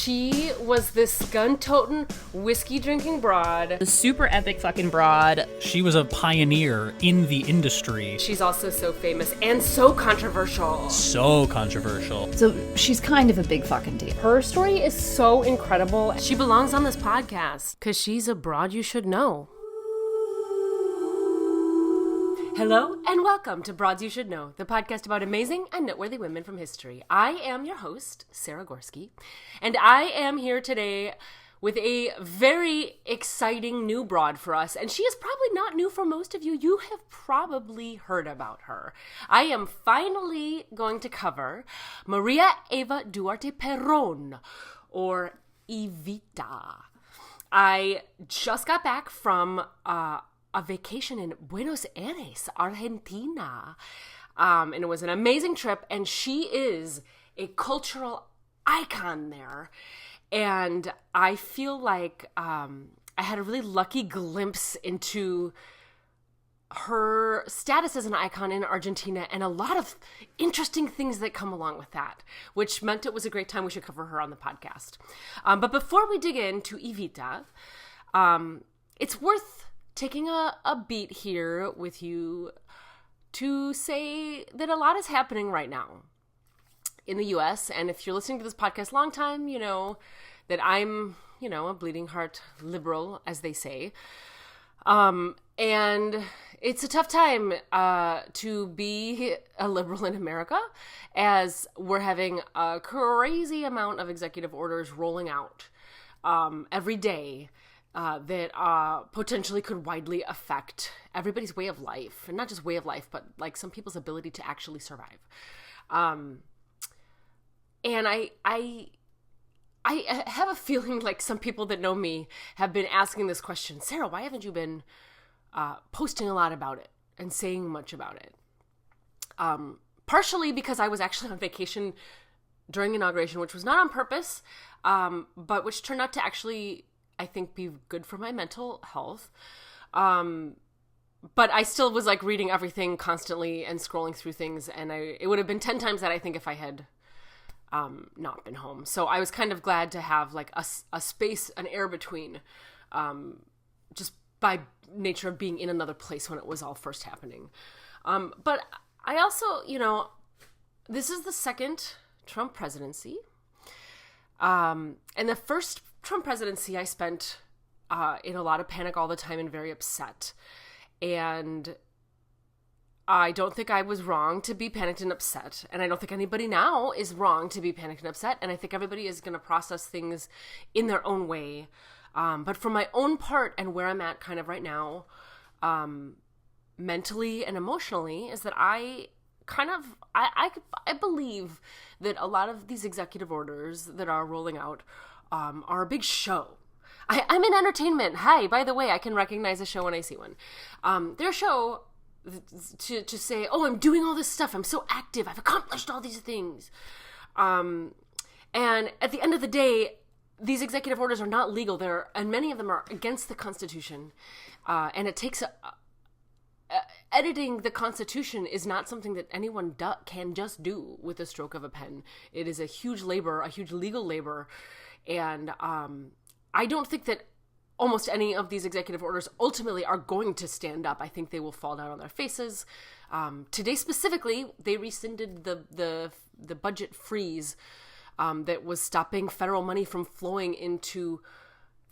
She was this gun-toting, whiskey-drinking broad. The super epic fucking broad. She was a pioneer in the industry. She's also so famous and so controversial. So controversial. So she's kind of a big fucking deal. Her story is so incredible. She belongs on this podcast because she's a broad you should know. Hello and welcome to Broads You Should Know, the podcast about amazing and noteworthy women from history. I am your host, Sarah Gorski, and I am here today with a very exciting new broad for us, and she is probably not new for most of you. You have probably heard about her. I am finally going to cover Maria Eva Duarte Perón, or Evita. I just got back from a vacation in Buenos Aires, Argentina. And it was an amazing trip, and she is a cultural icon there. And I feel like I had a really lucky glimpse into her status as an icon in Argentina and a lot of interesting things that come along with that, which meant it was a great time. We should cover her on the podcast. But before we dig into Evita, it's worth taking a beat here with you to say that a lot is happening right now in the U.S. And if you're listening to this podcast a long time, you know that I'm, a bleeding heart liberal, as they say. And it's a tough time to be a liberal in America, as we're having a crazy amount of executive orders rolling out every day that potentially could widely affect everybody's way of life, and not just way of life, but like some people's ability to actually survive. And I have a feeling like some people that know me have been asking this question, Sarah, why haven't you been posting a lot about it and saying much about it? Partially because I was actually on vacation during inauguration, which was not on purpose, but which turned out to actually, I think, be good for my mental health. But I still was like reading everything constantly and scrolling through things. And it would have been 10 times that, I think, if I had not been home. So I was kind of glad to have like a space, an air between, just by nature of being in another place when it was all first happening. But I also, this is the second Trump presidency. And the first Trump presidency I spent in a lot of panic all the time and very upset. And I don't think I was wrong to be panicked and upset. And I don't think anybody now is wrong to be panicked and upset. And I think everybody is going to process things in their own way. But for my own part and where I'm at kind of right now, mentally and emotionally, is that I believe that a lot of these executive orders that are rolling out are a big show. I'm in entertainment. Hi, by the way, I can recognize a show when I see one. They're a show to say, oh, I'm doing all this stuff. I'm so active. I've accomplished all these things. And at the end of the day, these executive orders are not legal. And many of them are against the Constitution. And it takes editing the Constitution is not something that anyone can just do with a stroke of a pen. It is a huge labor, a huge legal labor. And I don't think that almost any of these executive orders ultimately are going to stand up. I think they will fall down on their faces. Today specifically, they rescinded the budget freeze that was stopping federal money from flowing into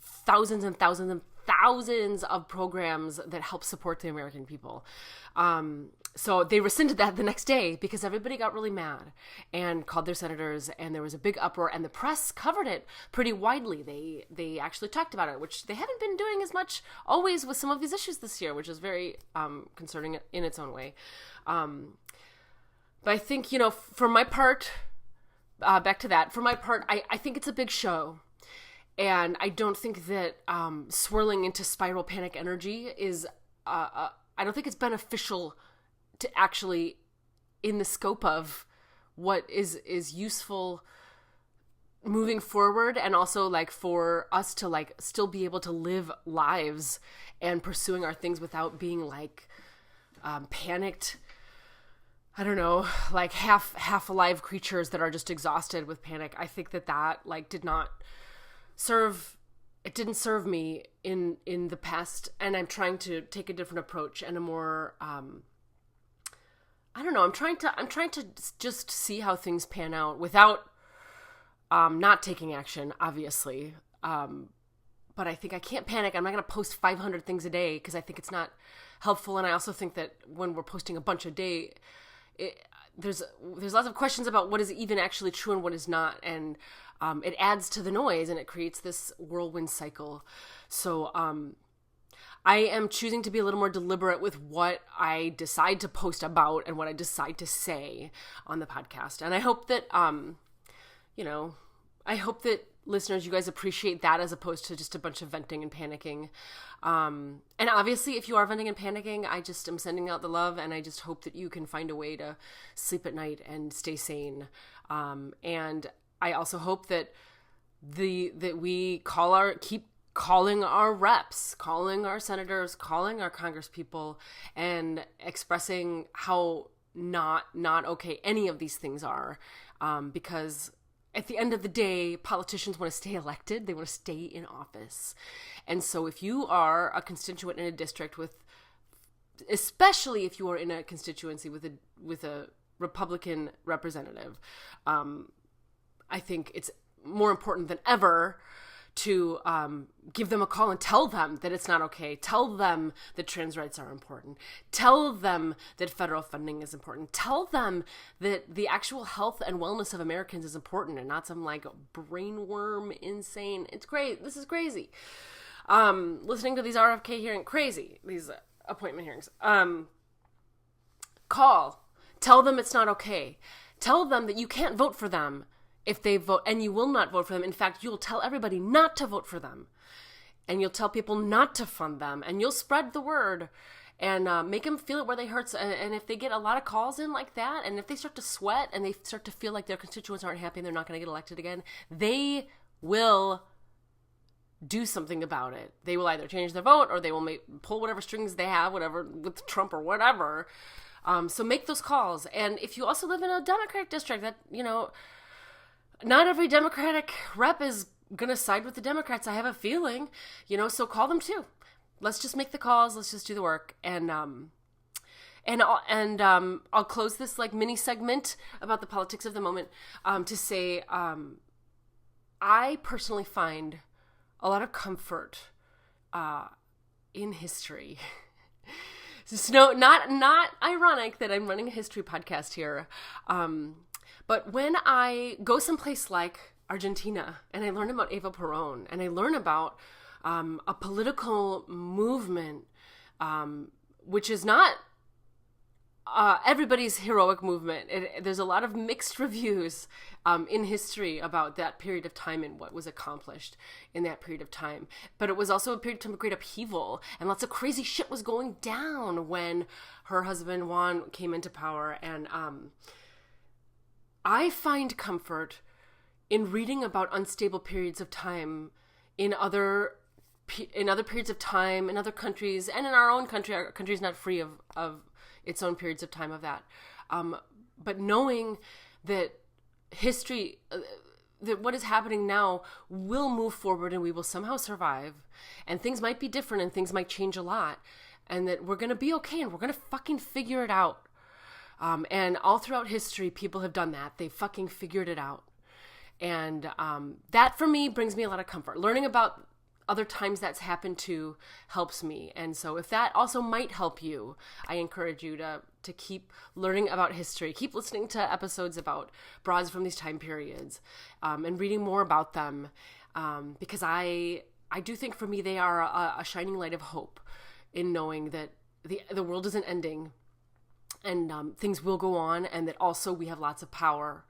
thousands and thousands and thousands of programs that help support the American people. So they rescinded that the next day because everybody got really mad and called their senators, and there was a big uproar, and the press covered it pretty widely. They actually talked about it, which they haven't been doing as much always with some of these issues this year, which is very concerning in its own way. But I think, for my part, back to that, for my part, I think it's a big show. And I don't think that swirling into spiral panic energy is, I don't think it's beneficial to actually, in the scope of what is useful moving forward, and also like for us to like still be able to live lives and pursuing our things without being like panicked I don't know, like half alive creatures that are just exhausted with panic. I think that like did not serve. It didn't serve me in the past, and I'm trying to take a different approach and a more I don't know. I'm trying to just see how things pan out without not taking action, obviously. But I think I can't panic. I'm not going to post 500 things a day because I think it's not helpful. And I also think that when we're posting a bunch a day, there's lots of questions about what is even actually true and what is not. And it adds to the noise and it creates this whirlwind cycle. So I am choosing to be a little more deliberate with what I decide to post about and what I decide to say on the podcast. And I hope that, I hope that listeners, you guys appreciate that as opposed to just a bunch of venting and panicking. And obviously, if you are venting and panicking, I just am sending out the love, and I just hope that you can find a way to sleep at night and stay sane. And I also hope that that we keep calling our reps, calling our senators, calling our congresspeople, and expressing how not okay any of these things are, because at the end of the day, politicians want to stay elected. They want to stay in office. And so if you are a constituent in a district especially if you are in a constituency with a Republican representative, I think it's more important than ever to give them a call and tell them that it's not okay. Tell them that trans rights are important. Tell them that federal funding is important. Tell them that the actual health and wellness of Americans is important and not some like brainworm insane. It's great. This is crazy. Listening to these RFK hearings, crazy. These appointment hearings. Call. Tell them it's not okay. Tell them that you can't vote for them if they vote, and you will not vote for them. In fact, you'll tell everybody not to vote for them, and you'll tell people not to fund them, and you'll spread the word and make them feel it where they hurt. And if they get a lot of calls in like that, and if they start to sweat and they start to feel like their constituents aren't happy and they're not going to get elected again, they will do something about it. They will either change their vote or they will pull whatever strings they have, whatever, with Trump or whatever. So make those calls. And if you also live in a Democratic district, that, not every Democratic rep is going to side with the Democrats, I have a feeling, so call them too. Let's just make the calls. Let's just do the work. And I'll close this like mini segment about the politics of the moment to say I personally find a lot of comfort in history. So not ironic that I'm running a history podcast here. But when I go someplace like Argentina and I learn about Eva Perón and I learn about a political movement, which is not everybody's heroic movement. There's a lot of mixed reviews in history about that period of time and what was accomplished in that period of time. But it was also a period of time of great upheaval, and lots of crazy shit was going down when her husband Juan came into power. And I find comfort in reading about unstable periods of time in other periods of time in other countries, and in our own country. Our country is not free of its own periods of time of that. But knowing that history, that what is happening now will move forward and we will somehow survive, and things might be different and things might change a lot, and that we're going to be okay and we're going to fucking figure it out. And all throughout history, people have done that. They fucking figured it out. And that for me brings me a lot of comfort. Learning about other times that's happened to helps me. And so if that also might help you, I encourage you to keep learning about history, keep listening to episodes about broads from these time periods, and reading more about them, because I do think for me they are a shining light of hope in knowing that the world isn't ending, and things will go on, and that also we have lots of power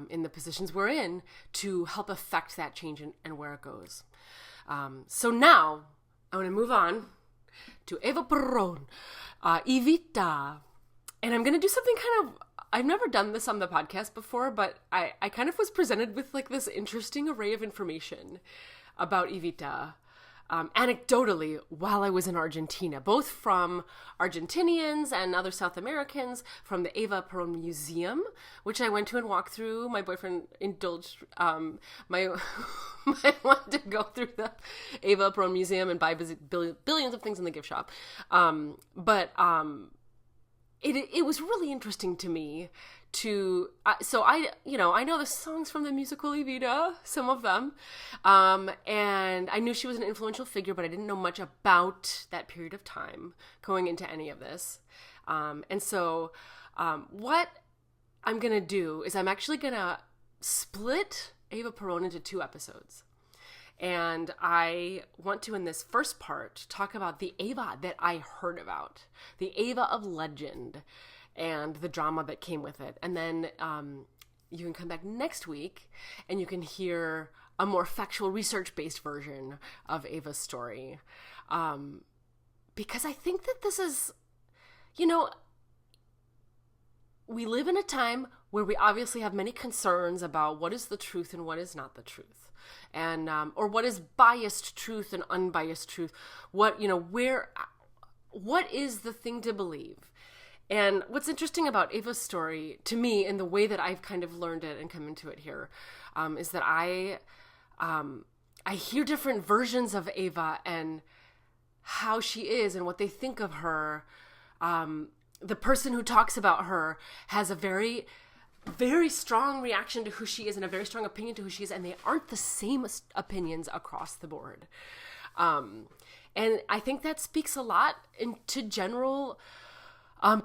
in the positions we're in to help affect that change and where it goes. So now I want to move on to Eva Perón, Evita. And I'm going to do something I've never done this on the podcast before, but I kind of was presented with like this interesting array of information about Evita. anecdotally while I was in Argentina, both from Argentinians and other South Americans, from the Eva Perón Museum, which I went to and walked through. My boyfriend indulged my wanted to go through the Eva Perón Museum and buy billions of things in the gift shop. But it was really interesting to me to, so I know the songs from the musical Evita, some of them, and I knew she was an influential figure, but I didn't know much about that period of time going into any of this. And so what I'm going to do is I'm actually going to split Eva Perón into 2 episodes. And I want to, in this first part, talk about the Eva that I heard about, the Eva of legend, and the drama that came with it. And then you can come back next week and you can hear a more factual, research-based version of Eva's story. Because I think that this is, we live in a time where we obviously have many concerns about what is the truth and what is not the truth. And, or what is biased truth and unbiased truth? What is the thing to believe? And what's interesting about Eva's story, to me, in the way that I've kind of learned it and come into it here, is that I hear different versions of Eva and how she is and what they think of her. The person who talks about her has a very, very strong reaction to who she is and a very strong opinion to who she is, and they aren't the same opinions across the board. And I think that speaks a lot into general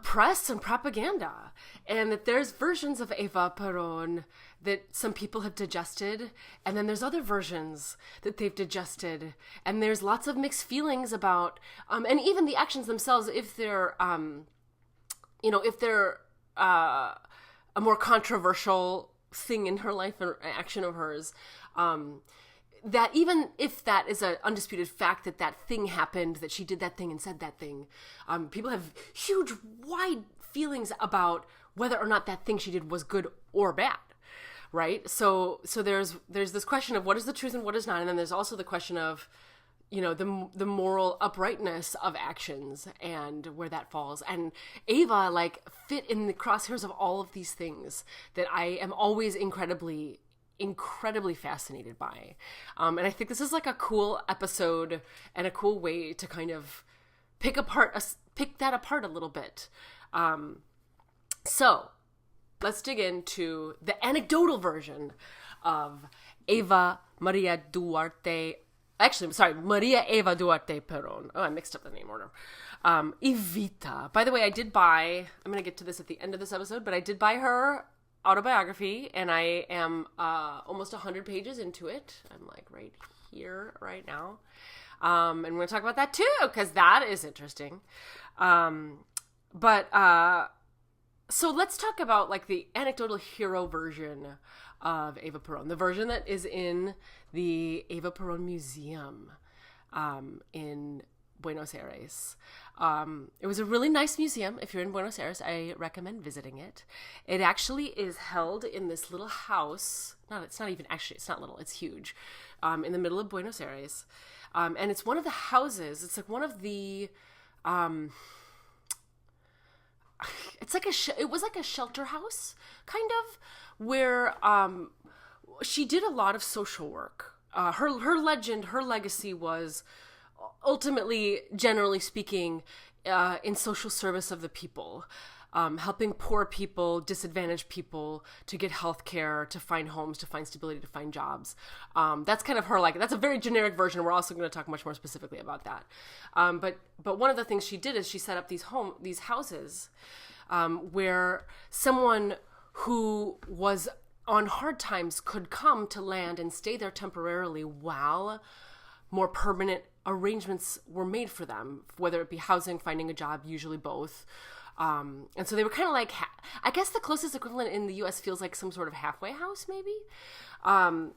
press and propaganda, and that there's versions of Eva Perón that some people have digested, and then there's other versions that they've digested, and there's lots of mixed feelings about, and even the actions themselves, if they're, a more controversial thing in her life or action of hers, that even if that is an undisputed fact that thing happened, that she did that thing and said that thing, people have huge, wide feelings about whether or not that thing she did was good or bad, right? So there's this question of what is the truth and what is not, and then there's also the question of, the moral uprightness of actions and where that falls. And Eva, fit in the crosshairs of all of these things that I am always incredibly fascinated by. And I think this is a cool episode and a cool way to kind of pick that apart a little bit. So let's dig into the anecdotal version of Maria Eva Duarte Perón. Oh, I mixed up the name order. Evita. By the way, I'm going to get to this at the end of this episode, but I did buy her autobiography, and I am almost 100 pages into it. I'm right here right now. And we're going to talk about that too, because that is interesting. So let's talk about the anecdotal hero version of Eva Perón, the version that is in the Eva Perón Museum in Buenos Aires. It was a really nice museum. If you're in Buenos Aires, I recommend visiting it. It actually is held in this little house. It's not little, it's huge, in the middle of Buenos Aires. And it's one of the houses. It's one of the, it was like a shelter house, kind of, where she did a lot of social work. Her legacy was ultimately, generally speaking, in social service of the people, helping poor people, disadvantaged people to get health care, to find homes, to find stability, to find jobs. That's kind of her, that's a very generic version. We're also going to talk much more specifically about that. But one of the things she did is she set up these houses where someone who was on hard times could come to land and stay there temporarily while more permanent arrangements were made for them, whether it be housing, finding a job, usually both. And so they were kind of I guess the closest equivalent in the U.S. feels like some sort of halfway house, maybe.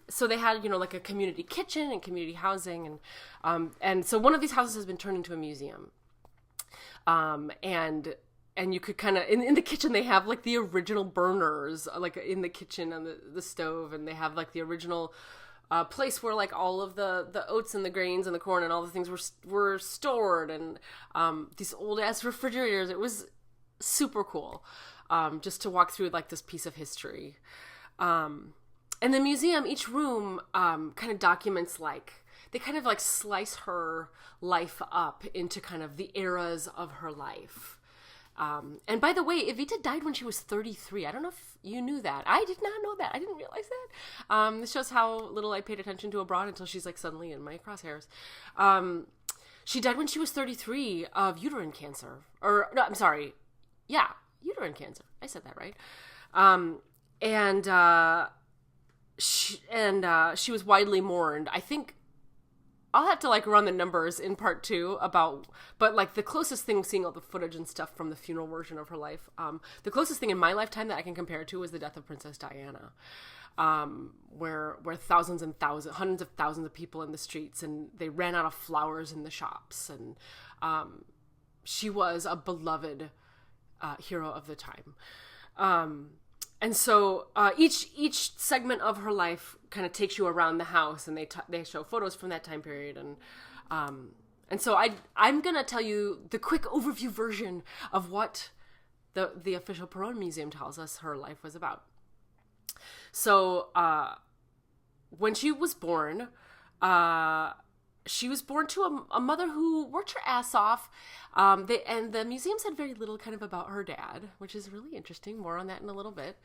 So they had, a community kitchen and community housing. And so one of these houses has been turned into a museum. And you could kind of, in the kitchen, they have the original burners, in the kitchen on the stove. And they have the original place where like all of the oats and the grains and the corn and all the things were stored, and these old ass refrigerators. It was super cool, just to walk through like this piece of history. And the museum, each room kind of documents they kind of like slice her life up into kind of the eras of her life. And by the way, Evita died when she was 33. I don't know if you knew that. I did not know that. I didn't realize that. This shows how little I paid attention to abroad until she's like suddenly in my crosshairs. She died when she was 33 of uterine cancer. Or, no, I'm sorry. Yeah, uterine cancer. I said that right. She was widely mourned. I think I'll have to like run the numbers in part 2 but like the closest thing, seeing all the footage and stuff from the funeral version of her life, the closest thing in my lifetime that I can compare it to was the death of Princess Diana, where thousands and thousands, hundreds of thousands of people in the streets, and they ran out of flowers in the shops, and she was a beloved hero of the time. And so each segment of her life kind of takes you around the house, and they show photos from that time period, and so I'm gonna tell you the quick overview version of what the official Perón Museum tells us her life was about. So when she was born to a mother who worked her ass off. And the museum said very little kind of about her dad, which is really interesting. More on that in a little bit.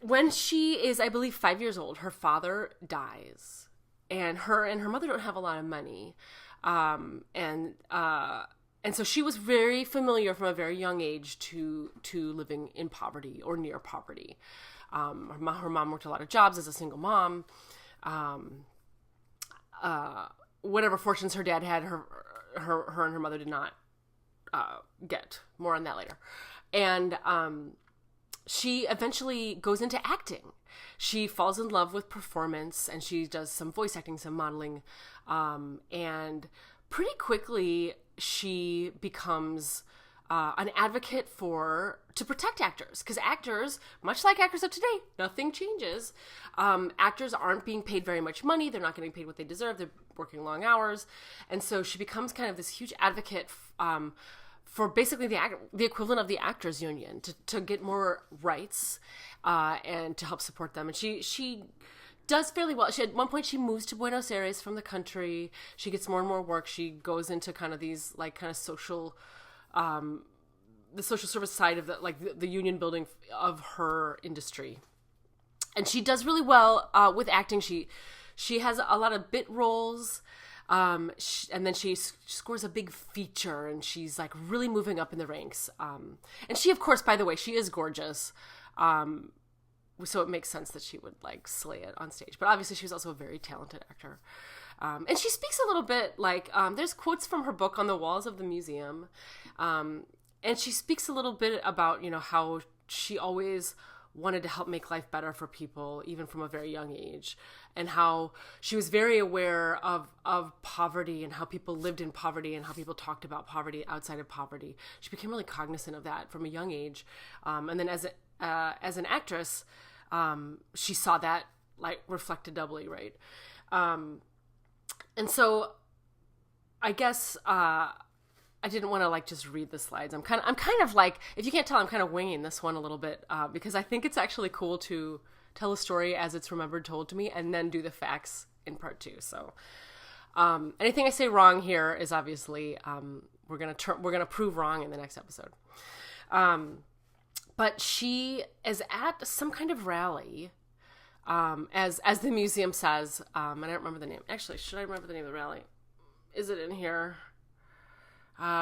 When she is, I believe, 5 years old, her father dies, and her mother don't have a lot of money. And so she was very familiar from a very young age to living in poverty or near poverty. Her mom worked a lot of jobs as a single mom. Whatever fortunes her dad had, her and her mother did not get. More on that later. And she eventually goes into acting. She falls in love with performance, and she does some voice acting, some modeling, and pretty quickly she becomes an advocate to protect actors, because actors, much like actors of today, nothing changes. Actors aren't being paid very much money. They're not getting paid what they deserve. They're working long hours. And so she becomes kind of this huge advocate for basically the equivalent of the actors union to get more rights and to help support them. And she does fairly well. At one point she moves to Buenos Aires from the country. She gets more and more work. She goes into kind of these like kind of social the social service side of the union building of her industry, and she does really well with acting. She has a lot of bit roles, and then she scores a big feature, and she's like really moving up in the ranks. And she, of course, by the way, she is gorgeous, so it makes sense that she would like slay it on stage. But obviously, she was also a very talented actor. And she speaks a little bit like, there's quotes from her book on the walls of the museum. And she speaks a little bit about, how she always wanted to help make life better for people, even from a very young age, and how she was very aware of poverty and how people lived in poverty and how people talked about poverty outside of poverty. She became really cognizant of that from a young age. And then as an actress, she saw that like reflected doubly, right? And so I guess I didn't want to like just read the slides. I'm kind of like, if you can't tell, I'm kind of winging this one a little bit because I think it's actually cool to tell a story as it's remembered told to me and then do the facts in part 2. So anything I say wrong here is obviously we're gonna prove wrong in the next episode. But she is at some kind of rally, as the museum says. I don't remember the name. Actually, should I remember the name of the rally? Is it in here?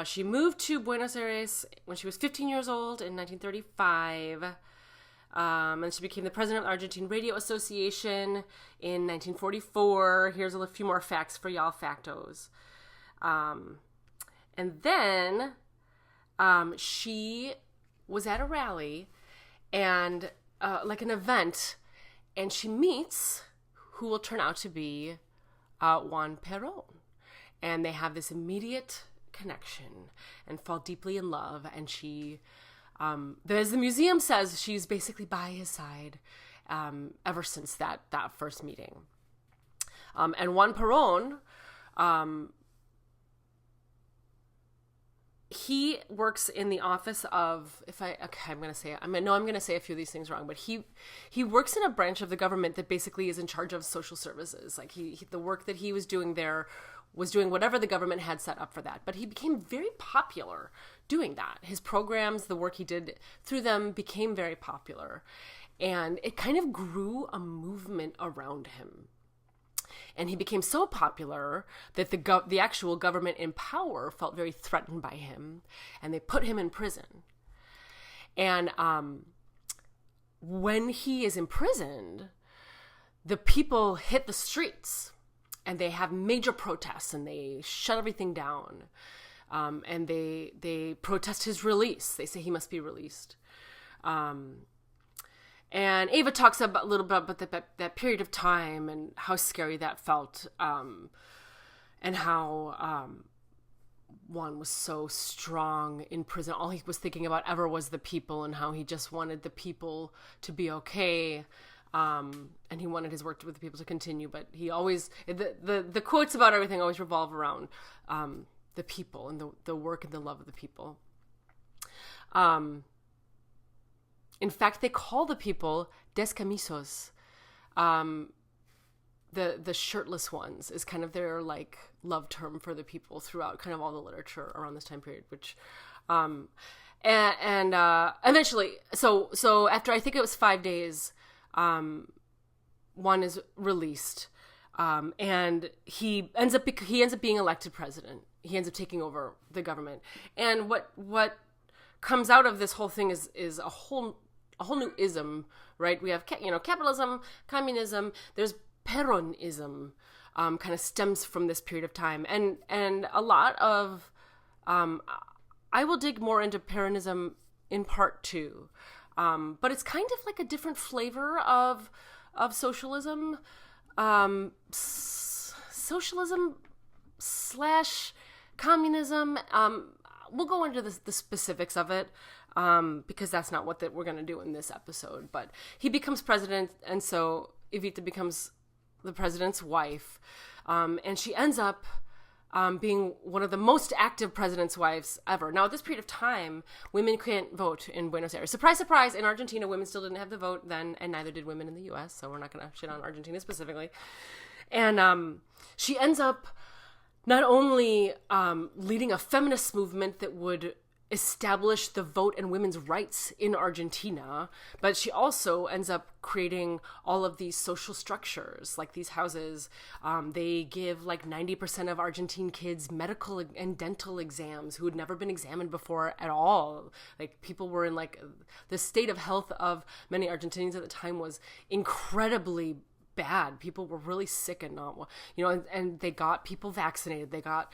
She moved to Buenos Aires when she was 15 years old in 1935. And she became the president of the Argentine Radio Association in 1944. Here's a few more facts for y'all factos. And then she was at a rally and like an event, and she meets who will turn out to be Juan Perón. And they have this immediate connection and fall deeply in love, and she as the museum says, she's basically by his side ever since that first meeting. And Juan Perón, he works in the office of, I'm going to say a few of these things wrong, but he works in a branch of the government that basically is in charge of social services. Like the work that he was doing there was doing whatever the government had set up for that. But he became very popular doing that. His programs, the work he did through them became very popular. And it kind of grew a movement around him. And he became so popular that the actual government in power felt very threatened by him, and they put him in prison. And when he is imprisoned, the people hit the streets, and they have major protests, and they shut everything down, and they protest his release. They say he must be released. And Eva talks a little bit about that period of time and how scary that felt, and how Juan was so strong in prison. All he was thinking about ever was the people, and how he just wanted the people to be okay, and he wanted his work with the people to continue. But he always, the quotes about everything always revolve around the people and the work and the love of the people. In fact, they call the people descamisos. The shirtless ones is kind of their like love term for the people throughout kind of all the literature around this time period, which, and eventually, so after I think it was 5 days, Juan is released, and he ends up being elected president. He ends up taking over the government, and what comes out of this whole thing is a whole new ism, right? We have, capitalism, communism. There's Peronism, kind of stems from this period of time, and a lot of, I will dig more into Peronism in part 2, but it's kind of like a different flavor of socialism, socialism / communism. We'll go into the specifics of it, because that's not what we're going to do in this episode. But he becomes president, and so Evita becomes the president's wife, and she ends up being one of the most active president's wives ever. Now, at this period of time, women can't vote in Buenos Aires. Surprise, surprise, in Argentina, women still didn't have the vote then, and neither did women in the U.S., so we're not going to shit on Argentina specifically. And she ends up not only leading a feminist movement that would establish the vote and women's rights in Argentina, but she also ends up creating all of these social structures, like these houses. They give like 90% of Argentine kids medical and dental exams who had never been examined before at all. Like, people were in like, the state of health of many Argentinians at the time was incredibly bad. People were really sick and not, and they got people vaccinated. They got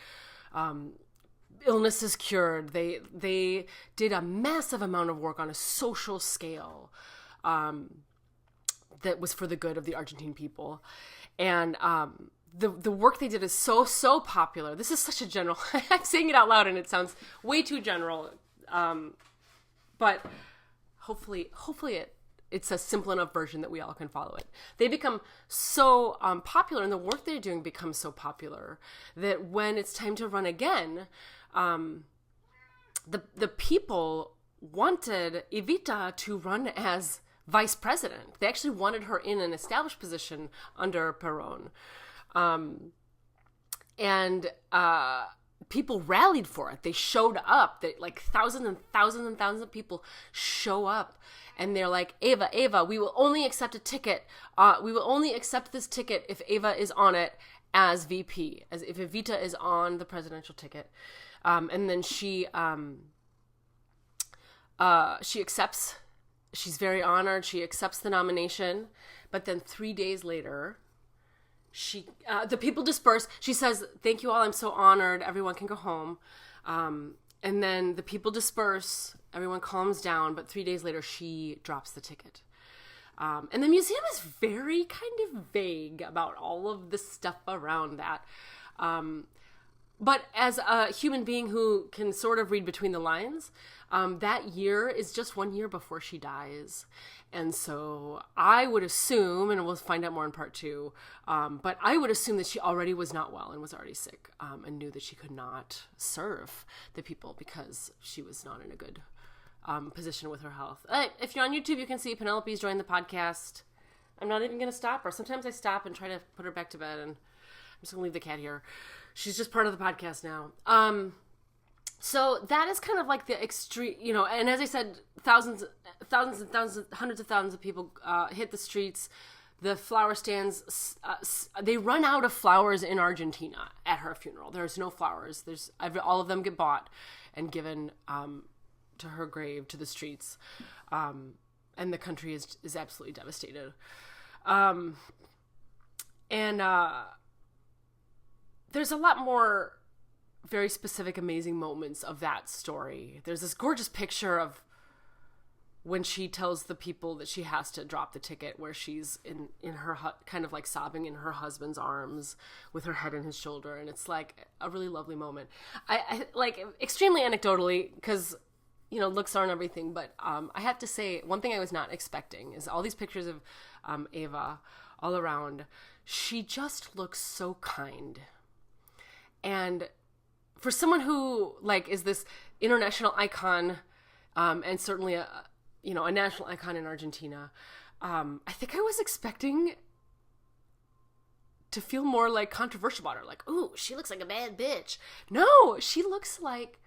illnesses cured. They did a massive amount of work on a social scale that was for the good of the Argentine people. And the work they did is so popular. This is such a general, I'm saying it out loud and it sounds way too general, but hopefully it's a simple enough version that we all can follow it. They become so popular, and the work they're doing becomes so popular that when it's time to run again, the people wanted Evita to run as vice president. They actually wanted her in an established position under Perón. And people rallied for it. They showed up. Like thousands and thousands and thousands of people show up, and they're like, Eva, we will only accept a ticket. We will only accept this ticket if Eva is on it as VP, as if Evita is on the presidential ticket. And then she accepts. She's very honored. She accepts the nomination, but then 3 days later, the people disperse. She says, "Thank you all. I'm so honored. Everyone can go home." And then the people disperse. Everyone calms down. But 3 days later, she drops the ticket. And the museum is very kind of vague about all of the stuff around that. But as a human being who can sort of read between the lines, That year is just 1 year before she dies. And so I would assume, and we'll find out more in part 2, but I would assume that she already was not well and was already sick, and knew that she could not serve the people because she was not in a good position with her health. If you're on YouTube, you can see Penelope's joined the podcast. I'm not even going to stop her. Sometimes I stop and try to put her back to bed, and I'm just going to leave the cat here. She's just part of the podcast now. So that is kind of like the extreme, and as I said, thousands and thousands, hundreds of thousands of people hit the streets. The flower stands, they run out of flowers in Argentina at her funeral. There's no flowers. All of them get bought and given to her grave, to the streets. And the country is absolutely devastated. There's a lot more very specific, amazing moments of that story. There's this gorgeous picture of when she tells the people that she has to drop the ticket, where she's in her kind of like sobbing in her husband's arms with her head in his shoulder. And it's like a really lovely moment. I like, extremely anecdotally, because, looks aren't everything, but I have to say, one thing I was not expecting is all these pictures of Eva all around. She just looks so kind. And for someone who is this international icon, and certainly a national icon in Argentina, I think I was expecting to feel more like controversial about her. Like, ooh, she looks like a bad bitch. No, she looks like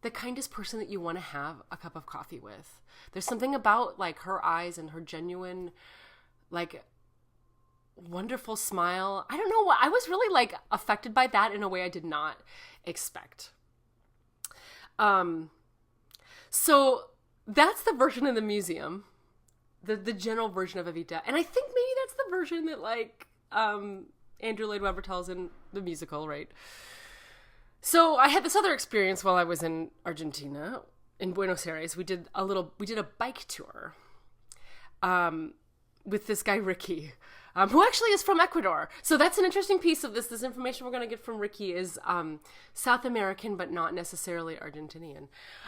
the kindest person that you want to have a cup of coffee with. There's something about her eyes and her genuine, wonderful smile. I don't know what, I was really affected by that in a way I did not expect. So that's the version in the museum, the general version of Evita. And I think maybe that's the version that Andrew Lloyd Webber tells in the musical, right? So I had this other experience while I was in Argentina, in Buenos Aires. We did a bike tour with this guy, Ricky, who actually is from Ecuador. So that's an interesting piece of this. This information we're going to get from Ricky is South American, but not necessarily Argentinian.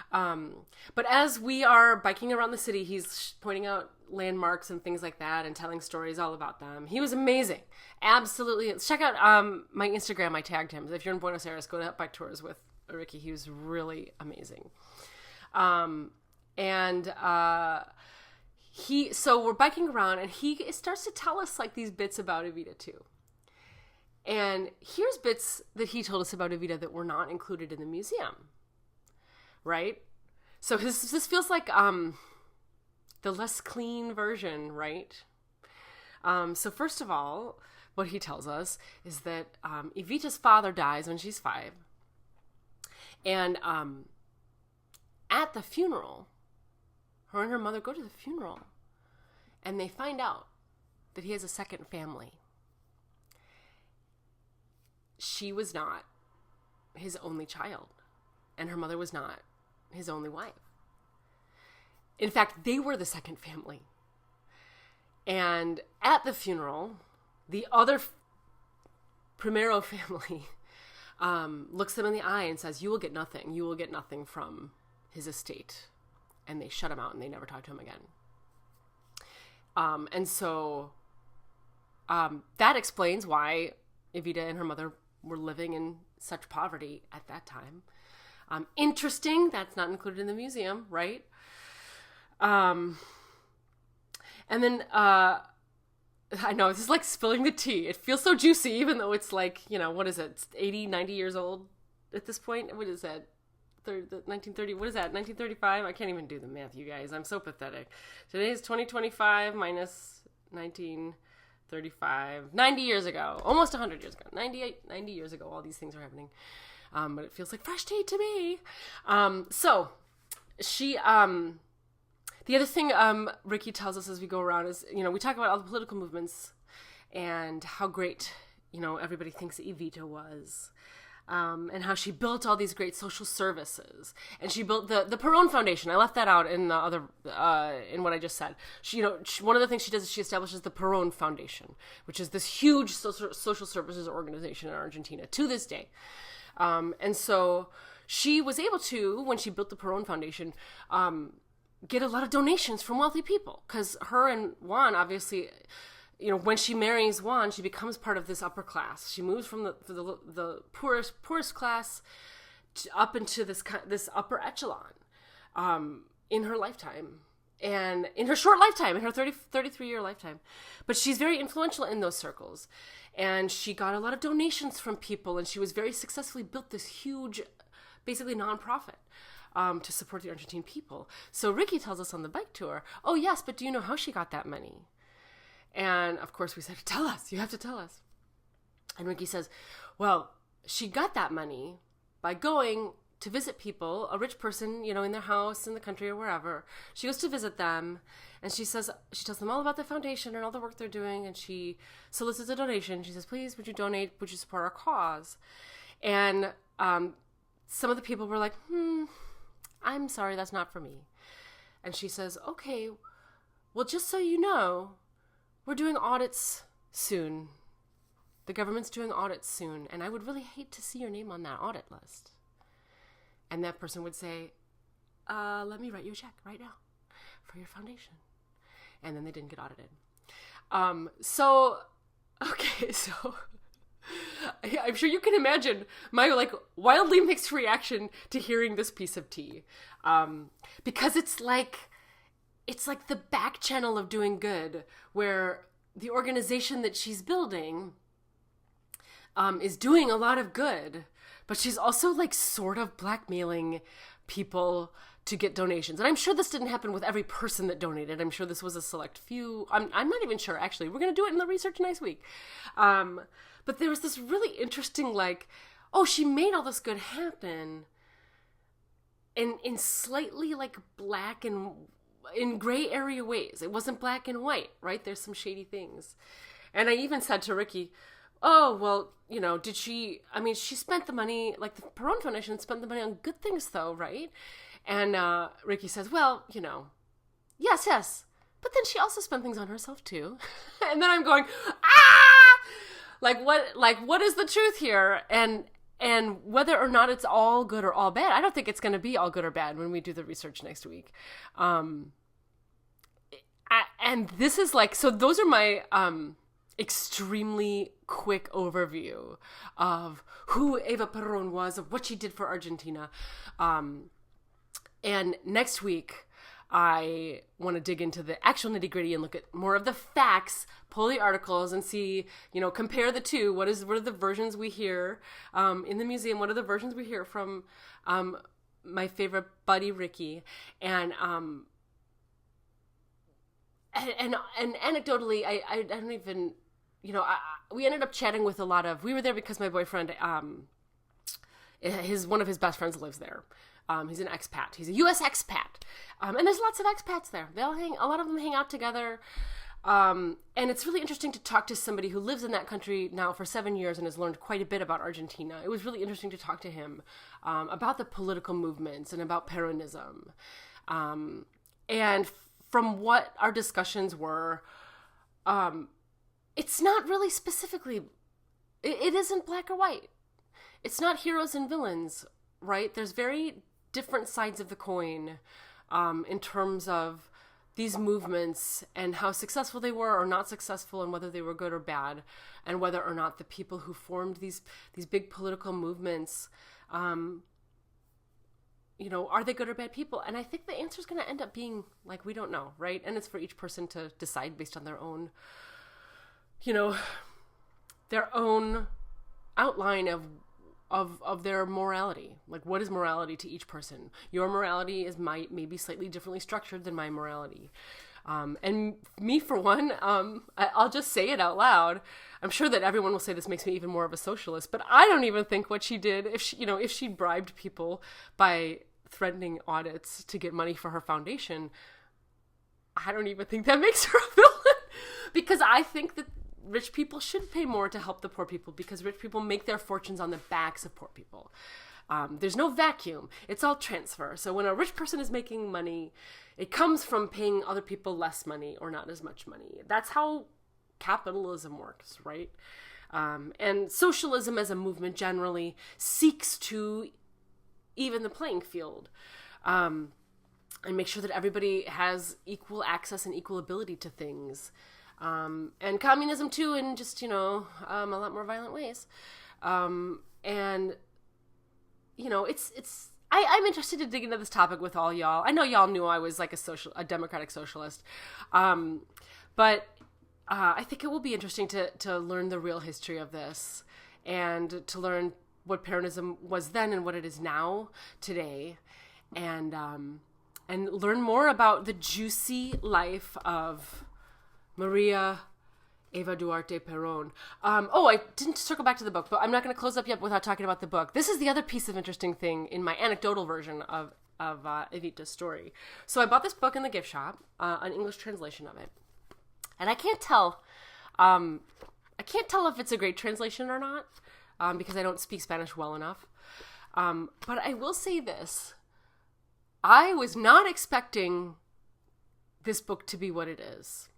But as we are biking around the city, he's pointing out landmarks and things like that and telling stories all about them. He was amazing. Absolutely. Check out my Instagram. I tagged him. If you're in Buenos Aires, go to bike tours with Ricky. He was really amazing. So we're biking around, and he starts to tell us these bits about Evita too. And here's bits that he told us about Evita that were not included in the museum, right? So this feels like the less clean version, right? So first of all, what he tells us is that Evita's father dies when she's 5. And at the funeral, her and her mother go to the funeral, and they find out that he has a second family. She was not his only child, and her mother was not his only wife. In fact, they were the second family. And at the funeral, the other Primero family looks them in the eye and says, "You will get nothing. You will get nothing from his estate." And they shut him out, and they never talked to him again. And so that explains why Evita and her mother were living in such poverty at that time. Interesting, that's not included in the museum, right? And then I know, this is like spilling the tea. It feels so juicy, even though it's what is it? It's 80, 90 years old at this point. What is that? 1930, what is that, 1935? I can't even do the math, you guys. I'm so pathetic. Today is 2025 minus 1935. 90 years ago. Almost 100 years ago. 90 years ago, all these things are happening. But it feels like fresh tea to me. So, she, the other thing Ricky tells us as we go around is, we talk about all the political movements and how great, everybody thinks Evita was. And how she built all these great social services, and she built the Perón Foundation. I left that out in the other in what I just said. She, one of the things she does is she establishes the Perón Foundation, which is this huge social services organization in Argentina to this day. And so she was able to, when she built the Perón Foundation, get a lot of donations from wealthy people, because her and Juan, obviously, when she marries Juan, she becomes part of this upper class. She moves from the poorest class up into this upper echelon in her lifetime. And in her short lifetime, in her 33-year lifetime. But she's very influential in those circles. And she got a lot of donations from people, and she was very successfully built this huge, basically nonprofit to support the Argentine people. So Ricky tells us on the bike tour, oh yes, but do you know how she got that money? And of course we said, tell us, you have to tell us. And Ricky says, well, she got that money by going to visit people, a rich person, in their house, in the country, or wherever. She goes to visit them, and she tells them all about the foundation and all the work they're doing, and she solicits a donation. She says, please, would you donate? Would you support our cause? And some of the people were like, I'm sorry, that's not for me. And she says, okay, well, just so you know, we're doing audits soon. The government's doing audits soon, and I would really hate to see your name on that audit list. And that person would say, let me write you a check right now for your foundation. And then they didn't get audited. So I'm sure you can imagine my wildly mixed reaction to hearing this piece of tea. Because it's like the back channel of doing good, where the organization that she's building is doing a lot of good, but she's also sort of blackmailing people to get donations. And I'm sure this didn't happen with every person that donated. I'm sure this was a select few. I'm not even sure, actually. We're going to do it in the research next week. But there was this really interesting, she made all this good happen in slightly black and in gray area ways. It wasn't black and white, right? There's some shady things. And I even said to Ricky, oh, well, she spent the money, the Perón Foundation spent the money on good things though, right? And Ricky says, well, yes. But then she also spent things on herself too. And then I'm going, what is the truth here? And whether or not it's all good or all bad, I don't think it's going to be all good or bad when we do the research next week. And this is so those are my extremely quick overview of who Eva Perón was, of what she did for Argentina. And next week, I want to dig into the actual nitty-gritty and look at more of the facts, pull the articles and see, compare the two. What are the versions we hear in the museum? What are the versions we hear from my favorite buddy, Ricky? And anecdotally, I don't even, we ended up chatting with we were there because my boyfriend, one of his best friends lives there. He's an expat. He's a U.S. expat. And there's lots of expats there. A lot of them hang out together. And it's really interesting to talk to somebody who lives in that country now for 7 years and has learned quite a bit about Argentina. It was really interesting to talk to him about the political movements and about Peronism. And from what our discussions were, it's not really specifically, it isn't black or white. It's not heroes and villains, right? There's very different sides of the coin in terms of these movements and how successful they were or not successful, and whether they were good or bad, and whether or not the people who formed these big political movements, are they good or bad people? And I think the answer is going to end up being we don't know, right? And it's for each person to decide based on their own, their own outline of their morality. What is morality to each person? Your morality is maybe slightly differently structured than my morality. And me, for one, I'll just say it out loud. I'm sure that everyone will say this makes me even more of a socialist, but I don't even think what she did, if she bribed people by threatening audits to get money for her foundation, I don't even think that makes her a villain. Because I think that rich people should pay more to help the poor people, because rich people make their fortunes on the backs of poor people. There's no vacuum. It's all transfer. So when a rich person is making money, it comes from paying other people less money or not as much money. That's how capitalism works, right? And socialism as a movement generally seeks to even the playing field, and make sure that everybody has equal access and equal ability to things. And communism too, in just, a lot more violent ways. And, I'm interested to dig into this topic with all y'all. I know y'all knew I was like a democratic socialist. But I think it will be interesting to learn the real history of this and to learn what Peronism was then and what it is now today. And learn more about the juicy life of Maria Eva Duarte Perón. I didn't circle back to the book, but I'm not going to close up yet without talking about the book. This is the other piece of interesting thing in my anecdotal version of Evita's story. So I bought this book in the gift shop, an English translation of it. And I can't tell if it's a great translation or not, because I don't speak Spanish well enough. But I will say this. I was not expecting this book to be what it is.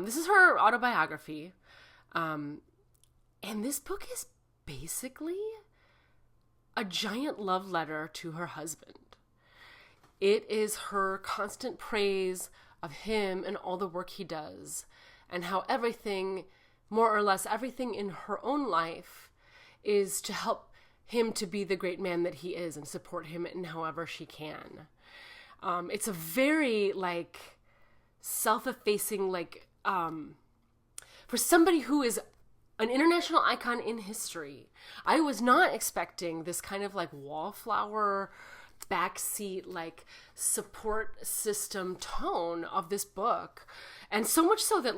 This is her autobiography. And this book is basically a giant love letter to her husband. It is her constant praise of him and all the work he does, and how everything, more or less everything in her own life, is to help him to be the great man that he is and support him in however she can. It's a very, self-effacing, for somebody who is an international icon in history. I was not expecting this kind of, wallflower, backseat, support system tone of this book. And so much so that,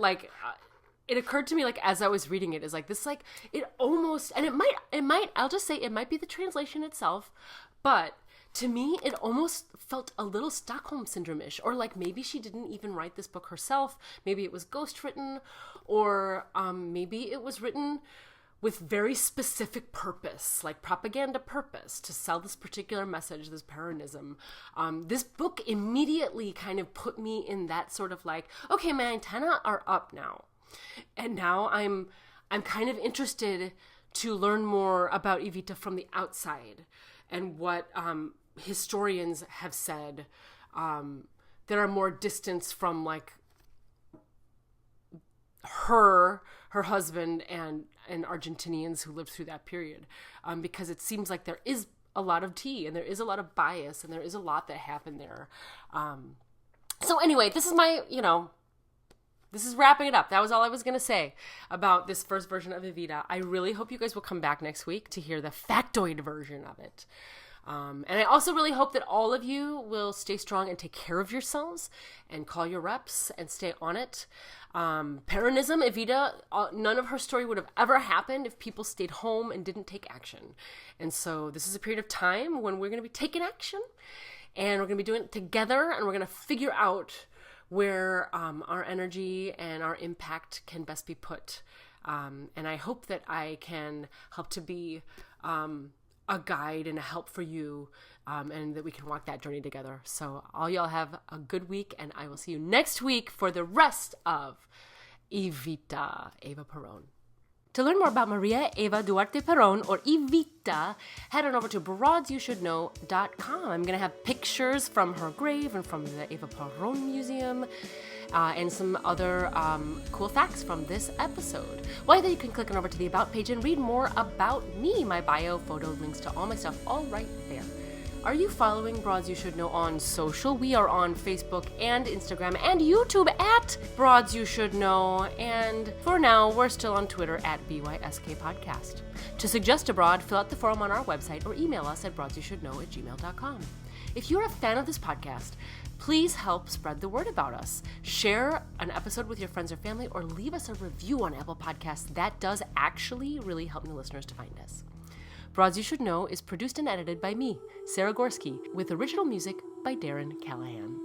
it occurred to me, as I was reading it, is this, it almost, and it might, I'll just say it might be the translation itself, but to me, it almost felt a little Stockholm Syndrome-ish, or maybe she didn't even write this book herself. Maybe it was ghostwritten, or maybe it was written with very specific purpose, propaganda purpose, to sell this particular message, this Peronism. This book immediately kind of put me in that sort of okay, my antenna are up now. And now I'm kind of interested to learn more about Evita from the outside, and what historians have said that are more distanced from her husband and Argentinians who lived through that period, because it seems like there is a lot of tea and there is a lot of bias and there is a lot that happened there. So anyway, this is my, this is wrapping it up. That was all I was going to say about this first version of Evita. I really hope you guys will come back next week to hear the factoid version of it. And I also really hope that all of you will stay strong and take care of yourselves and call your reps and stay on it. Peronism, Evita, none of her story would have ever happened if people stayed home and didn't take action. And so this is a period of time when we're going to be taking action, and we're going to be doing it together, and we're going to figure out where our energy and our impact can best be put. And I hope that I can help to be a guide and a help for you, and that we can walk that journey together. So all y'all have a good week, and I will see you next week for the rest of Evita, Eva Perón. To learn more about Maria Eva Duarte Perón, or Evita, head on over to broadsyoushouldknow.com. I'm going to have pictures from her grave and from the Eva Perón Museum, and some other cool facts from this episode. While there, you can click on over to the About page and read more about me. My bio, photo, links to all my stuff, all right there. Are you following Broads You Should Know on social? We are on Facebook and Instagram and YouTube at Broads You Should Know. And for now, we're still on Twitter at BYSK Podcast. To suggest a broad, fill out the form on our website or email us at broadsyoushouldknow@gmail.com. If you're a fan of this podcast, please help spread the word about us. Share an episode with your friends or family, or leave us a review on Apple Podcasts. That does actually really help new listeners to find us. Broads You Should Know is produced and edited by me, Sarah Gorski, with original music by Darren Callahan.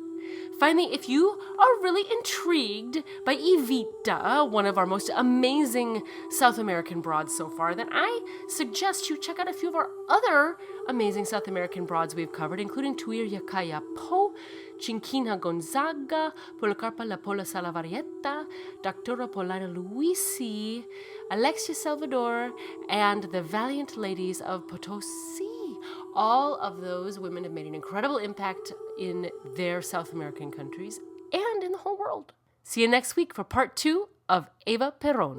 Finally, if you are really intrigued by Evita, one of our most amazing South American broads so far, then I suggest you check out a few of our other amazing South American broads we've covered, including Tuir Yakaya Po, Chinquina Gonzaga, Policarpa La Pola Salavarieta, Doctora Polana Luisi, Alexia Salvador, and the Valiant Ladies of Potosi. All of those women have made an incredible impact in their South American countries and in the whole world. See you next week for part 2 of Eva Perón.